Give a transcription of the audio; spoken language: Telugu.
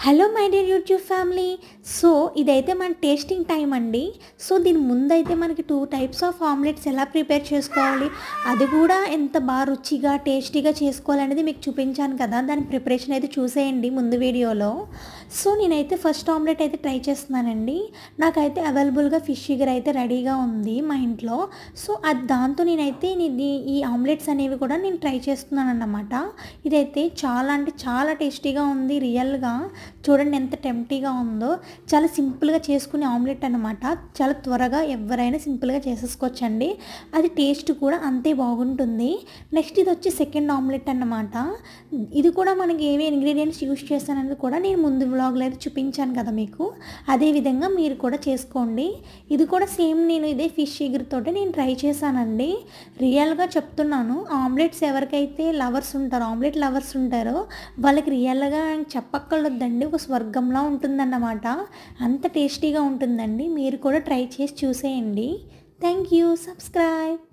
Hello my dear YouTube family. So ఇదైతే మన టేస్టింగ్ టైం అండి. సో దీని ముందైతే మనకి 2 టైప్స్ ఆఫ్ ఆమ్లెట్స్ ఎలా ప్రిపేర్ చేసుకోవాలి, అది కూడా ఎంత బాగా రుచిగా టేస్టీగా చేసుకోవాలనేది మీకు చూపించాను కదా. దాని ప్రిపరేషన్ అయితే చూసేయండి ముందు వీడియోలో. సో నేనైతే ఫస్ట్ ఆమ్లెట్ అయితే ట్రై చేస్తున్నానండి. నాకైతే అవైలబుల్గా ఫిష్ ఫిగర్ అయితే రెడీగా ఉంది మా ఇంట్లో. సో దాంతో నేనైతే ఈ ఆమ్లెట్స్ అనేవి కూడా నేను ట్రై చేస్తున్నాను అన్నమాట. ఇదైతే చాలా అంటే చాలా టేస్టీగా ఉంది. రియల్గా చూడండి ఎంత టెంప్టీగా ఉందో. చాలా సింపుల్గా చేసుకునే ఆమ్లెట్ అనమాట. చాలా త్వరగా ఎవరైనా సింపుల్గా చేసేసుకోవచ్చండి. అది టేస్ట్ కూడా అంతే బాగుంటుంది. నెక్స్ట్ ఇది వచ్చి సెకండ్ ఆమ్లెట్ అన్నమాట. ఇది కూడా మనకి ఏమి ఇంగ్రీడియంట్స్ యూస్ చేస్తాననేది కూడా నేను ముందు వ్లాగ్లో అయితే చూపించాను కదా మీకు. అదేవిధంగా మీరు కూడా చేసుకోండి. ఇది కూడా సేమ్ నేను ఇదే ఫిష్ ఫిగర్ తోటి నేను ట్రై చేశానండి. రియల్గా చెప్తున్నాను, ఆమ్లెట్స్ ఎవరికైతే లవర్స్ ఉంటారో, ఆమ్లెట్ లవర్స్ ఉంటారో వాళ్ళకి రియల్గా చెప్పక్కర్లేదండి, ఒక స్వర్గంలా ఉంటుందన్నమాట. అంత టేస్టీగా ఉంటుందండి. మీరు కూడా ట్రై చేసి చూసేయండి. Thank you. సబ్స్క్రైబ్.